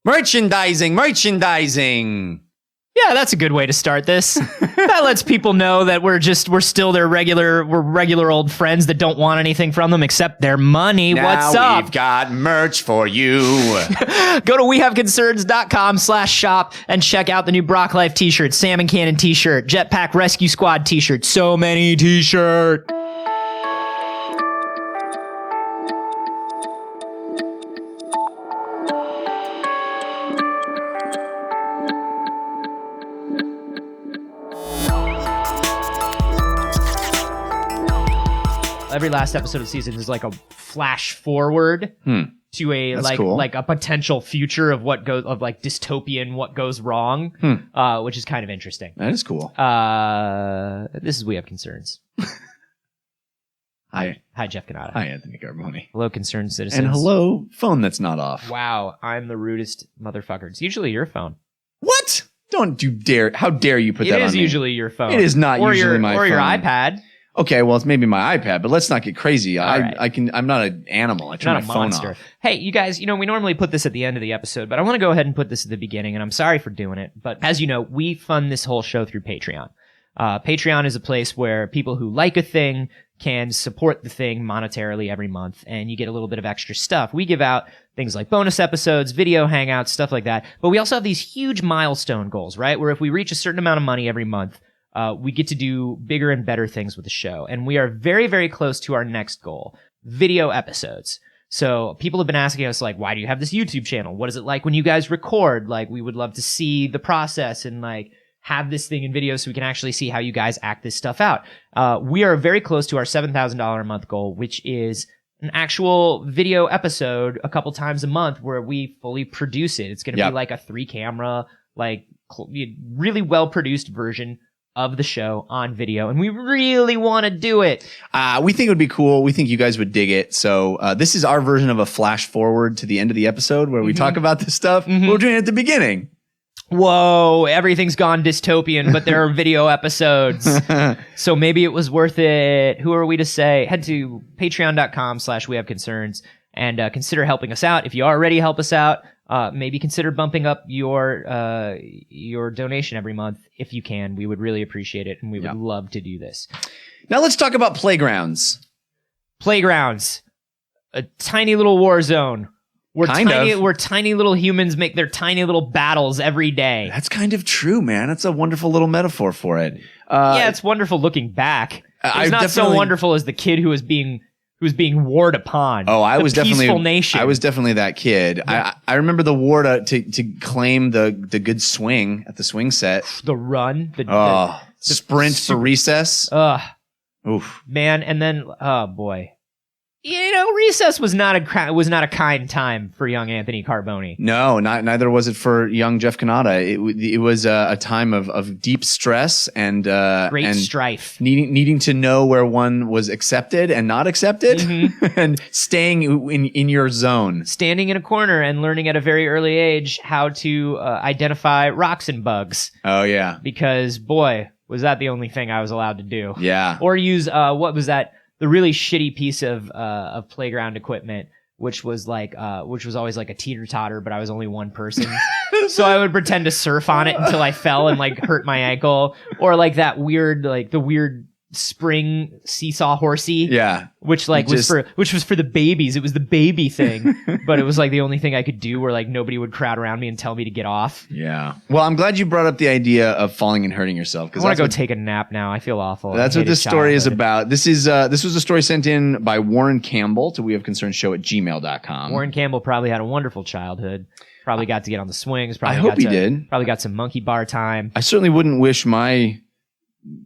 Merchandising. Yeah, that's a good way to start this. That lets people know that we're still their regular old friends that don't want anything from them except their money. Now What's up? We've got merch for you. Go to wehaveconcerns.com/shop and check out the new Brock Life t-shirt, Salmon Cannon t-shirt, Jetpack Rescue Squad t-shirt, so many t-shirt. Every last episode of the season is like a flash forward to a like a potential future of what goes dystopian what goes wrong, which is kind of interesting. That is cool. This is We Have Concerns. Hi, Jeff Cannata. Hi, Anthony Carboni. Hello, concerned citizens. And hello, phone that's not off. Wow, I'm the rudest motherfucker. It's usually your phone. What? Don't you dare! How dare you put that on me? It is usually your phone. It is not usually my phone. Or your iPad. Okay, well, it's maybe my iPad, but let's not get crazy. Right. I'm not an animal. I turn my phone off. Hey, you guys, we normally put this at the end of the episode, but I want to go ahead and put this at the beginning, and I'm sorry for doing it. But as you know, we fund this whole show through Patreon. Patreon is a place where people who like a thing can support the thing monetarily every month, and you get a little bit of extra stuff. We give out things like bonus episodes, video hangouts, stuff like that. But we also have these huge milestone goals, right? Where if we reach a certain amount of money every month, we get to do bigger and better things with the show. And we are very, very close to our next goal, video episodes. So people have been asking us, like, why do you have this YouTube channel? What is it like when you guys record? Like, we would love to see the process and, like, have this thing in video so we can actually see how you guys act this stuff out. We are very close to our $7,000 a month goal, which is an actual video episode a couple times a month where we fully produce it. It's going to be like a 3-camera, like, really well-produced version of the show on video, and we really want to do it. We think it would be cool. We think you guys would dig it. So this is our version of a flash forward to the end of the episode where we talk about this stuff. We're doing it at the beginning. Whoa, everything's gone dystopian, but there are video episodes. So maybe it was worth it. Who are we to say? Head to patreon.com/wehaveconcerns and consider helping us out. If you already help us out, maybe consider bumping up your donation every month if you can. We would really appreciate it, and we would love to do this. Now let's talk about playgrounds. Playgrounds, a tiny little war zone where tiny little humans make their tiny little battles every day. That's kind of true, man. That's a wonderful little metaphor for it. Yeah, it's wonderful looking back. It's not so wonderful as the kid who was being warred upon. Oh, I was peaceful nation. I was definitely that kid. Yeah. I remember the war to claim the good swing at the swing set. The run. The sprint for recess. Oof. Man, and then oh boy. Recess was not a kind time for young Anthony Carboni. No, neither was it for young Jeff Cannata. It was a time of deep stress and great strife. Needing to know where one was accepted and not accepted, and staying in your zone. Standing in a corner and learning at a very early age how to identify rocks and bugs. Oh yeah, because boy, was that the only thing I was allowed to do. Yeah, or use what was that? The really shitty piece of playground equipment, which was always like a teeter-totter, but I was only one person. So I would pretend to surf on it until I fell and like hurt my ankle. Or like that weird, like the weird spring seesaw horsey. Yeah. Which was for the babies. It was the baby thing. But it was like the only thing I could do where like nobody would crowd around me and tell me to get off. Yeah. Well, I'm glad you brought up the idea of falling and hurting yourself. I want to go take a nap now. I feel awful. That's what this story is about. This was a story sent in by Warren Campbell to wehaveconcernshow@gmail.com. Warren Campbell probably had a wonderful childhood. Probably got to get on the swings. I hope he did. Probably got some monkey bar time. I certainly wouldn't wish my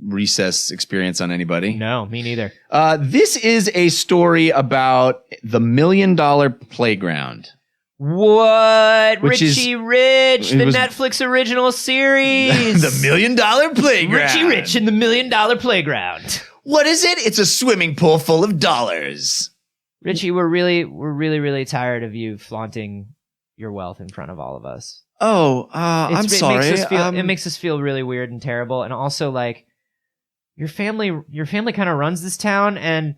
recess experience on anybody. No, me neither. This is a story about the $1 Million Playground. What? Richie Rich, the Netflix original series. The $1 Million Playground. Richie Rich and the $1 Million Playground. What is it? It's a swimming pool full of dollars. Richie, we're really tired of you flaunting your wealth in front of all of us. Oh, I'm sorry. It makes us feel really weird and terrible, and also like your family kind of runs this town, and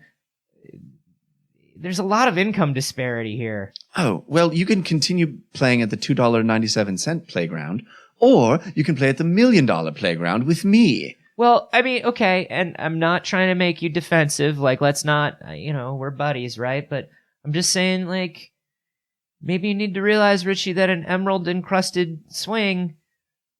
there's a lot of income disparity here. Oh, well, you can continue playing at the $2.97 playground, or you can play at the $1 million playground with me. Well, I mean, okay, and I'm not trying to make you defensive. Like, let's not, we're buddies, right? But I'm just saying, like, maybe you need to realize, Richie, that an emerald-encrusted swing,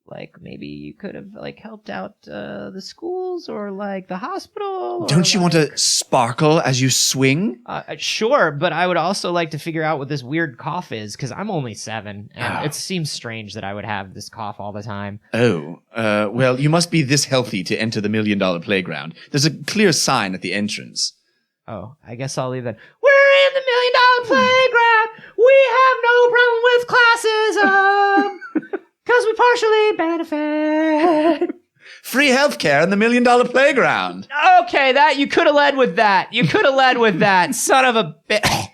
like, maybe you could have, like, helped out the schools or, like, the hospital. Don't you want to sparkle as you swing? Sure, but I would also like to figure out what this weird cough is, because I'm only 7, and it seems strange that I would have this cough all the time. Oh, well, you must be this healthy to enter the $1 million playground. There's a clear sign at the entrance. Oh, I guess I'll leave that. We're in the $1 million playground. We have no problem with classism because we partially benefit. Free healthcare in the $1 million playground. Okay, that you could have led with that. Son of a bitch.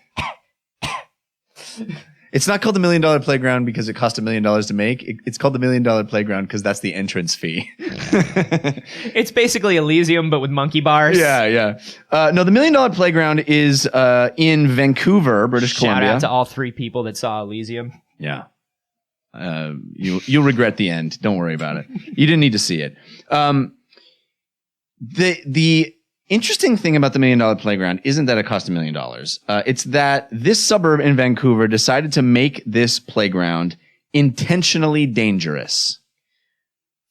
It's not called the $1 million playground because it cost $1 million to make. It's called the $1 million playground because that's the entrance fee. It's basically Elysium, but with monkey bars. Yeah. No, the $1 million playground is in Vancouver, British Columbia. Shout out to all 3 people that saw Elysium. Yeah. You'll regret the end. Don't worry about it. You didn't need to see it. The interesting thing about the $1 million playground isn't that it cost $1 million. It's that this suburb in Vancouver decided to make this playground intentionally dangerous.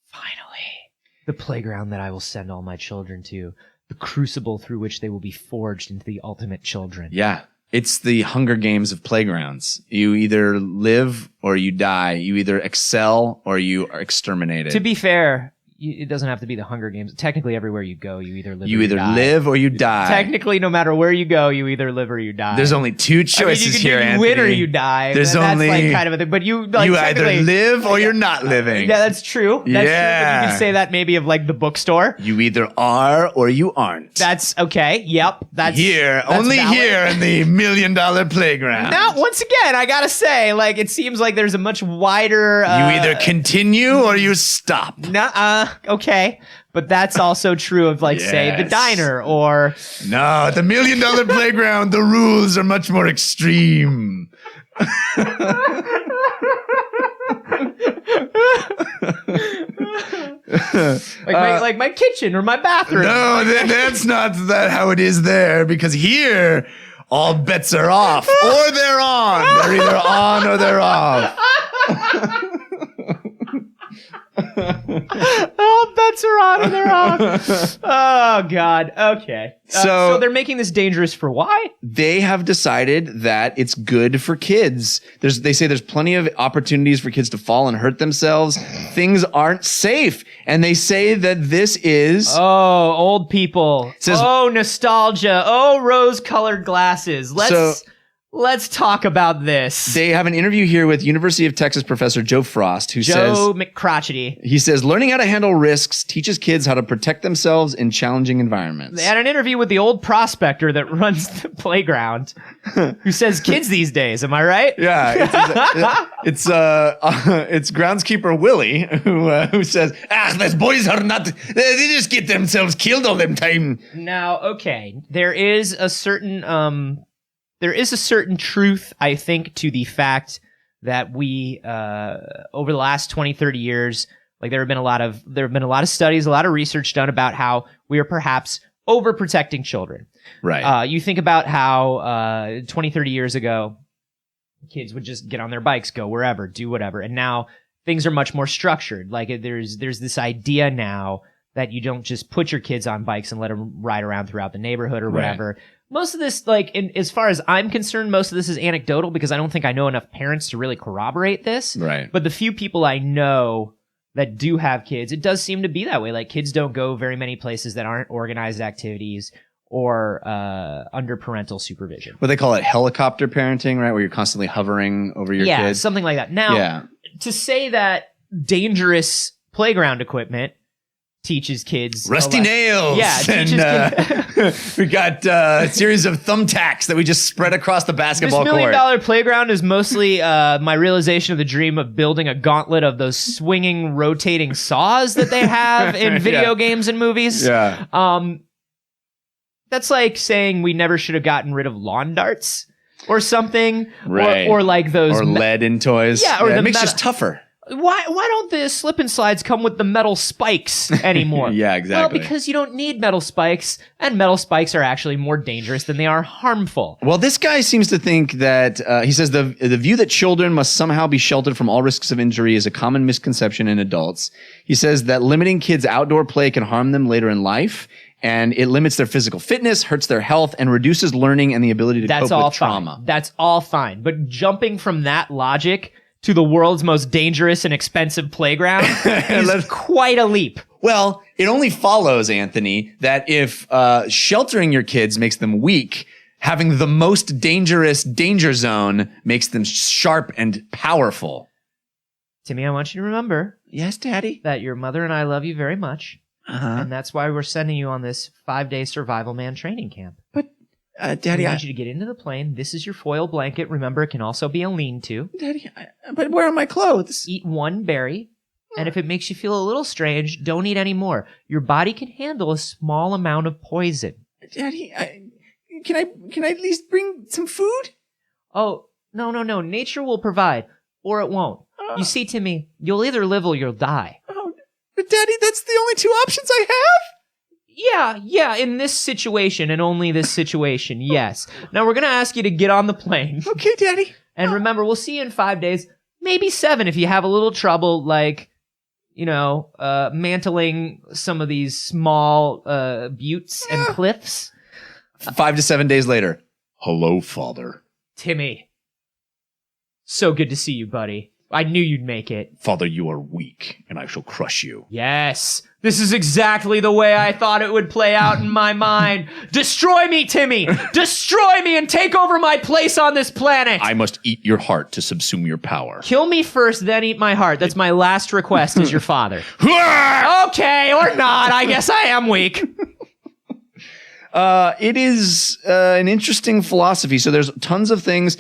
Finally, the playground that I will send all my children to, the crucible through which they will be forged into the ultimate children. Yeah. It's the Hunger Games of playgrounds. You either live or you die. You either excel or you are exterminated. To be fair, it doesn't have to be the Hunger Games. Technically, everywhere you go, you either live or you die. Live or you die. Technically, no matter where you go, you either live or you die. There's only 2 choices here, Anthony. You win or you die. That's like kind of a thing. But you either live or you're not living. Yeah, that's true. That's true. But you can say that maybe of like the bookstore. You either are or you aren't. That's okay. Yep. That's only valid. Here in the $1 million playground. Now, once again, I gotta say, like, it seems like there's a much wider. You either continue or you stop. Okay. But that's also true of, like, say, the diner or... No, the $1 million playground, the rules are much more extreme. like my kitchen or my bathroom. No, that's not how it is there, because here, all bets are off or they're on. They're either on or they're off. All bets are on and they're off. Oh, God. Okay. So they're making this dangerous for why? They have decided that it's good for kids. They say there's plenty of opportunities for kids to fall and hurt themselves. Things aren't safe. And they say that this is... Oh, old people. Nostalgia. Oh, rose-colored glasses. Let's talk about this. They have an interview here with University of Texas professor Joe Frost, who says... Joe McCrotchety. He says, learning how to handle risks teaches kids how to protect themselves in challenging environments. They had an interview with the old prospector that runs the playground, who says kids these days. Am I right? Yeah. It's groundskeeper Willie, who says, these boys are not... They just get themselves killed all them time. Now, okay, there is a certain truth, I think, to the fact that we, over the last 20, 30 years, like there have been a lot of studies, a lot of research done about how we are perhaps overprotecting children. Right. You think about how 20, 30 years ago, kids would just get on their bikes, go wherever, do whatever. And now things are much more structured. Like there's this idea now that you don't just put your kids on bikes and let them ride around throughout the neighborhood or whatever. Right. Most of this, as far as I'm concerned, most of this is anecdotal because I don't think I know enough parents to really corroborate this. Right. But the few people I know that do have kids, it does seem to be that way. Like kids don't go very many places that aren't organized activities or under parental supervision. What they call it, helicopter parenting, right? Where you're constantly hovering over your kids. Yeah, something like that. Now, to say that dangerous playground equipment teaches kids rusty nails. Yeah, teaches kids. We got a series of thumbtacks that we just spread across the basketball court. This $1 million playground is mostly my realization of the dream of building a gauntlet of those swinging, rotating saws that they have in video games and movies. Yeah. That's like saying we never should have gotten rid of lawn darts or something, Right. or like those Or lead in toys. Yeah, or it the makes meta- just tougher. Why don't the slip and slides come with the metal spikes anymore? Yeah, exactly. Well, because you don't need metal spikes, and metal spikes are actually more dangerous than they are harmful. Well, this guy seems to think that he says the view that children must somehow be sheltered from all risks of injury is a common misconception in adults. He says that limiting kids' outdoor play can harm them later in life, and it limits their physical fitness, hurts their health, and reduces learning and the ability to That's cope all with trauma. fine. That's all fine. But jumping from that logic to the world's most dangerous and expensive playground is quite a leap. Well, it only follows, Anthony, that if sheltering your kids makes them weak, having the most dangerous danger zone makes them sharp and powerful. Timmy, I want you to remember Yes, Daddy. that your mother and I love you very much, Uh-huh. and that's why we're sending you on this 5-day survival man training camp. Daddy, we I, need you to get into the plane. This is your foil blanket. Remember, it can also be a lean-to. Daddy, but where are my clothes? Eat one berry, and if it makes you feel a little strange, don't eat any more. Your body can handle a small amount of poison. Daddy, can I at least bring some food? Oh, no. Nature will provide, or it won't. You see, Timmy, you'll either live or you'll die. Oh, but Daddy, that's the only two options I have. Yeah, in this situation, and only this situation, yes. Now, we're going to ask you to get on the plane. Okay, Daddy. And remember, we'll see you in 5 days, maybe 7 if you have a little trouble, like, mantling some of these small buttes and cliffs. 5 to 7 days later. Hello, Father. Timmy, so good to see you, buddy. I knew you'd make it. Father, you are weak, and I shall crush you. Yes, this is exactly the way I thought it would play out in my mind. Destroy me, Timmy! Destroy me and take over my place on this planet! I must eat your heart to subsume your power. Kill me first, then eat my heart. That's my last request as your father. Okay, or not. I guess I am weak. It is an interesting philosophy. So there's tons of things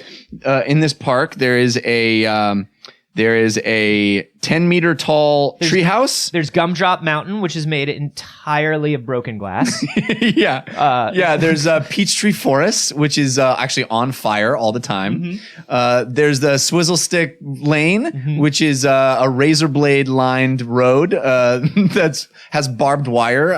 in this park. There is a 10-meter tall treehouse. There's Gumdrop Mountain, which is made entirely of broken glass. Yeah. There's Peachtree Forest, which is actually on fire all the time. There's the Swizzle Stick Lane, which is a razor blade lined road that has barbed wire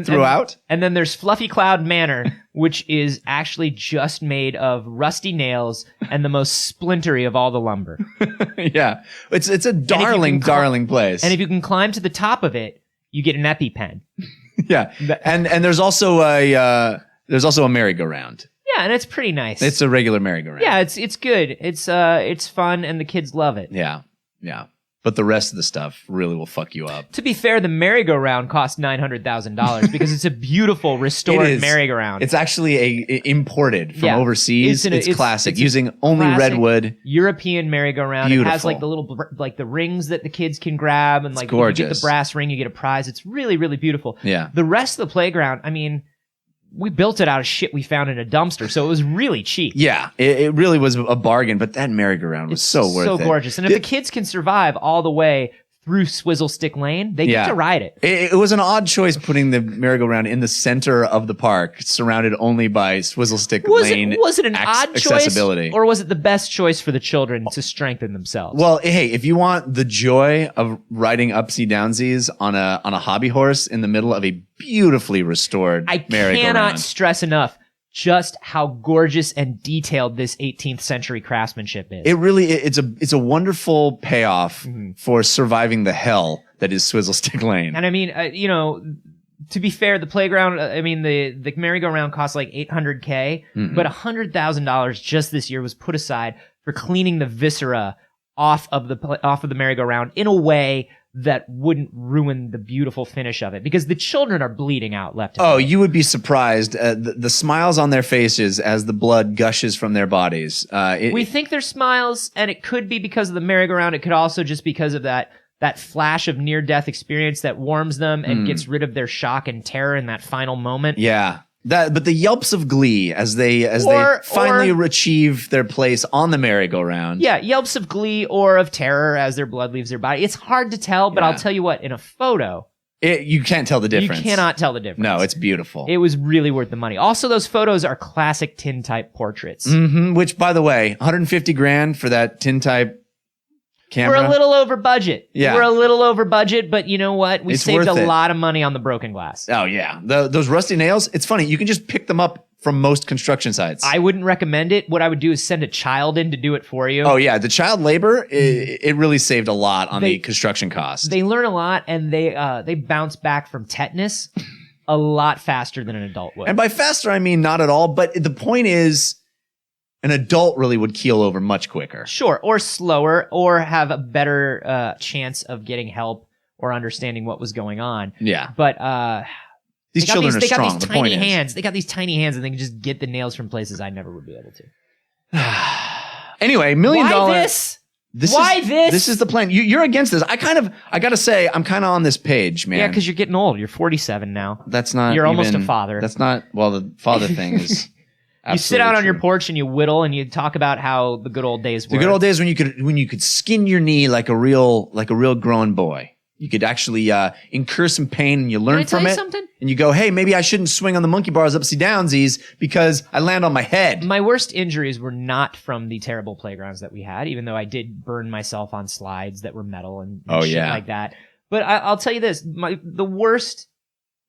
throughout. And then there's Fluffy Cloud Manor, which is actually just made of rusty nails and the most splintery of all the lumber. Yeah, it's a darling place. And if you can climb to the top of it, you get an EpiPen. Yeah, and there's also a merry-go-round. Yeah, and it's pretty nice. It's a regular merry-go-round. Yeah, it's good. It's fun, and the kids love it. Yeah. But the rest of the stuff really will fuck you up. To be fair, the merry-go-round cost $900,000 because it's a beautiful restored merry-go-round. It's actually imported from overseas. It's classic, using only classic redwood. European merry-go-round. Beautiful. It has like the little the rings that the kids can grab, and like if you gorgeous. get the brass ring, you get a prize. It's really, really beautiful. Yeah. The rest of the playground, I mean, we built it out of shit we found in a dumpster, so it was really cheap. Yeah, it really was a bargain, but that merry-go-round was so worth it. So gorgeous. And if the kids can survive all the way through Swizzle Stick Lane, they get to ride it. It was an odd choice putting the merry-go-round in the center of the park, surrounded only by Swizzle Stick Lane Was it an odd accessibility. choice, or was it the best choice for the children to strengthen themselves? Well, hey, if you want the joy of riding upsy downsies on a hobby horse in the middle of a beautifully restored I merry-go-round, cannot stress enough just how gorgeous and detailed this 18th century craftsmanship is. it really it's a wonderful payoff for surviving the hell that is Swizzle Stick Lane. And I mean, to be fair, the playground, the merry-go-round cost like $800K, but $100,000 just this year was put aside for cleaning the viscera off of the merry-go-round in a way that wouldn't ruin the beautiful finish of it, because the children are bleeding out left and Oh, right. you would be surprised. The smiles on their faces as the blood gushes from their bodies. We think they're smiles, and it could be because of the merry-go-round. It could also just because of that flash of near-death experience that warms them and gets rid of their shock and terror in that final moment. Yeah. But the yelps of glee as they finally achieve their place on the merry-go-round. Yeah, yelps of glee or of terror as their blood leaves their body. It's hard to tell, but Yeah. I'll tell you what, in a photo, You can't tell the difference. You cannot tell the difference. No, it's beautiful. It was really worth the money. Also, those photos are classic tintype portraits. Which, by the way, 150 grand for that tintype camera. We're a little over budget. Yeah. We're a little over budget, but you know what? We It's saved worth a it. lot of money on the broken glass. Oh, yeah. Those rusty nails, it's funny. You can just pick them up from most construction sites. I wouldn't recommend it. What I would do is send a child in to do it for you. Oh, yeah. The child labor, it really saved a lot on the construction cost. They learn a lot, and they bounce back from tetanus a lot faster than an adult would. And by faster, I mean not at all. But the point is, an adult really would keel over much quicker. Sure, or slower, or have a better chance of getting help or understanding what was going on. Yeah. But These children are they got strong. these The tiny point is. hands. They got these tiny hands, and they can just get the nails from places I never would be able to. Anyway, $1 million. Why this? This Why is, this? This is the plan. You're against this. I gotta say, I'm kind of on this page, man. Yeah, because you're getting old. You're 47 now. that's not. you're almost even- a father. That's not. Well, the father thing is. You sit out on your true. porch and you whittle and you talk about how the good old days were. The good old days when you could skin your knee like a real grown boy. You could actually incur some pain and you learn Can I tell from you it. something? And you go, hey, maybe I shouldn't swing on the monkey bars upsy downsies because I land on my head. My worst injuries were not from the terrible playgrounds that we had, even though I did burn myself on slides that were metal and Oh, shit yeah. like that. But I'll tell you this: the worst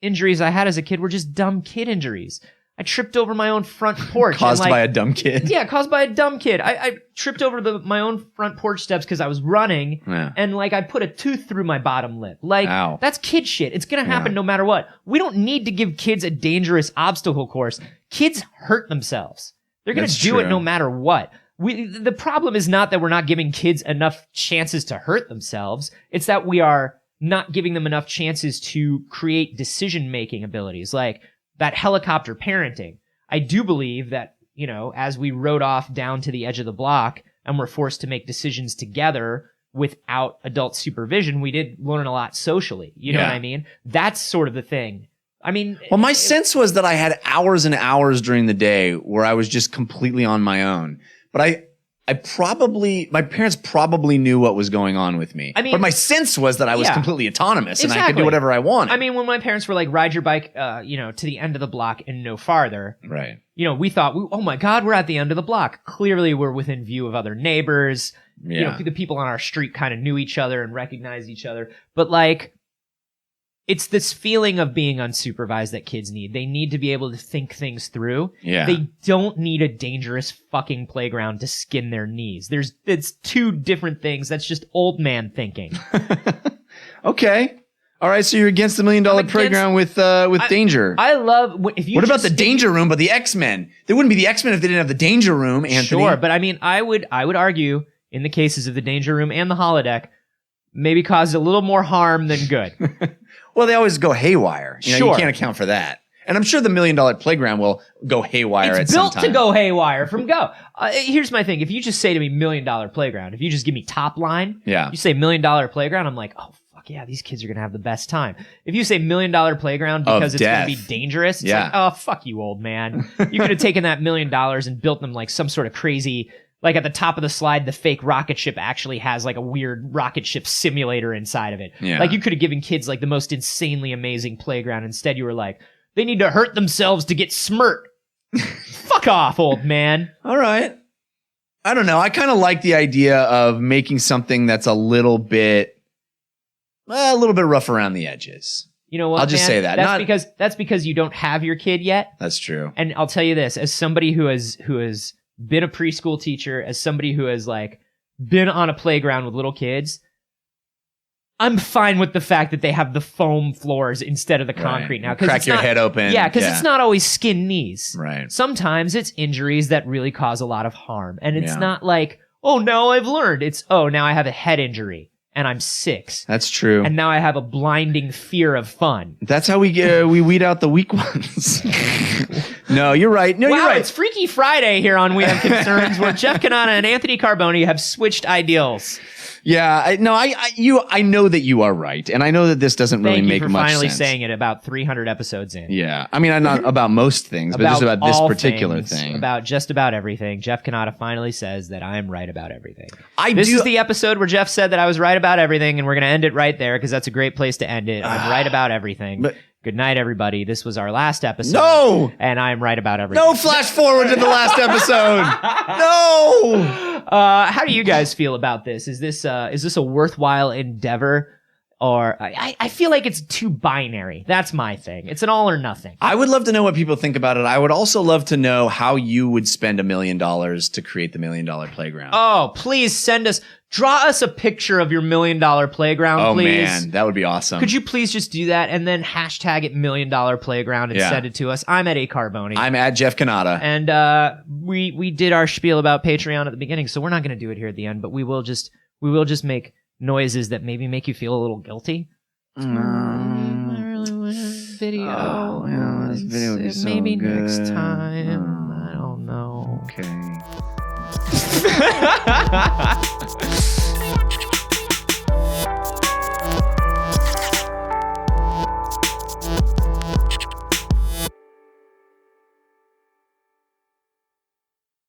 injuries I had as a kid were just dumb kid injuries. I tripped over my own front porch. Caused and, by a dumb kid. Yeah, caused by a dumb kid. I tripped over my own front porch steps because I was running, Yeah. and I put a tooth through my bottom lip. Ow. That's kid shit. It's gonna happen Yeah. no matter what. We don't need to give kids a dangerous obstacle course. Kids hurt themselves. They're gonna That's do it true. no matter what. The problem is not that we're not giving kids enough chances to hurt themselves. It's that we are not giving them enough chances to create decision-making abilities, like that helicopter parenting. I do believe that, as we rode off down to the edge of the block and were forced to make decisions together without adult supervision, we did learn a lot socially. You know Yeah. what I mean? That's sort of the thing. I mean, Well, my sense was that I had hours and hours during the day where I was just completely on my own. But my parents probably knew what was going on with me. I mean- but my sense was that I was Yeah. completely autonomous and I could Exactly. do whatever I wanted. I mean, when my parents were like, ride your bike, to the end of the block and no farther, right. we thought, oh my God, we're at the end of the block. Clearly, we're within view of other neighbors. Yeah. The people on our street kind of knew each other and recognized each other. But it's this feeling of being unsupervised that kids need. They need to be able to think things through. Yeah. They don't need a dangerous fucking playground to skin their knees. It's two different things. That's just old man thinking. Okay. All right. So you're against the $1 million against- playground with danger. I love if you. What about just- the if you- danger room? But the X-Men. They wouldn't be the X-Men if they didn't have the danger room, Anthony. Sure, but I mean, I would argue in the cases of the danger room and the holodeck, maybe caused a little more harm than good. Well, they always go haywire. You Sure. can't account for that. And I'm sure the $1 million playground will go haywire at It's some built time. to go haywire from go. Here's my thing: if you just say to me $1 million playground, if you just give me top line, Yeah. you say $1 million playground, I'm like, oh fuck yeah, these kids are gonna have the best time. If you say $1 million playground Of because it's gonna be death. dangerous, it's Yeah. like, oh fuck you, old man. You could have taken that $1 million and built them like some sort of crazy. Like at the top of the slide, the fake rocket ship actually has like a weird rocket ship simulator inside of it. Yeah. Like you could have given kids like the most insanely amazing playground. Instead, you were like, they need to hurt themselves to get smirt. Fuck off, old man. All right. I don't know. I kind of like the idea of making something that's a little bit rough around the edges. You know what? I'll just man? say that. That's because you don't have your kid yet. That's true. And I'll tell you this, as somebody who has been a preschool teacher, as somebody who has been on a playground with little kids, I'm fine with the fact that they have the foam floors instead of the concrete now. 'cause Crack it's your not- head open. Yeah, because it's not always skin knees. Right. Sometimes it's injuries that really cause a lot of harm. And it's Yeah. not like, oh, now I've learned. It's, oh, now I have a head injury and I'm 6. That's true. And now I have a blinding fear of fun. That's how we weed out the weak ones. No, you're right. No, Wow, you're right. it's Freaky Friday here on We Have Concerns, where Jeff Kanata and Anthony Carboni have switched ideals. Yeah, I know that you are right, and I know that this doesn't really Thank make you for much finally sense. saying it about 300 episodes in. Yeah, I mean, I'm not about most things, but just about this all particular things, thing. About just about everything. Jeff Kanata finally says that I am right about everything. This is the episode where Jeff said that I was right about everything, and we're going to end it right there because that's a great place to end it. I'm right about everything. But- Good night, everybody. This was our last episode. No! And I'm right about everything. No flash forward to the last episode. No. How do you guys feel about this? Is this a worthwhile endeavor? Or I feel like it's too binary. That's my thing. It's an all or nothing. I would love to know what people think about it. I would also love to know how you would spend $1 million to create the $1 Million Playground. Oh, please draw us a picture of your $1 Million Playground, Oh, please. man, that would be awesome. Could you please just do that and then hashtag it $1 Million Playground and Yeah. send it to us? I'm at A Carboni. I'm at Jeff Kanata. And we did our spiel about Patreon at the beginning, so we're not going to do it here at the end, but we will just make noises that maybe make you feel a little guilty. Video. Oh, yeah, this video would be so maybe good. next time. I don't know. Okay.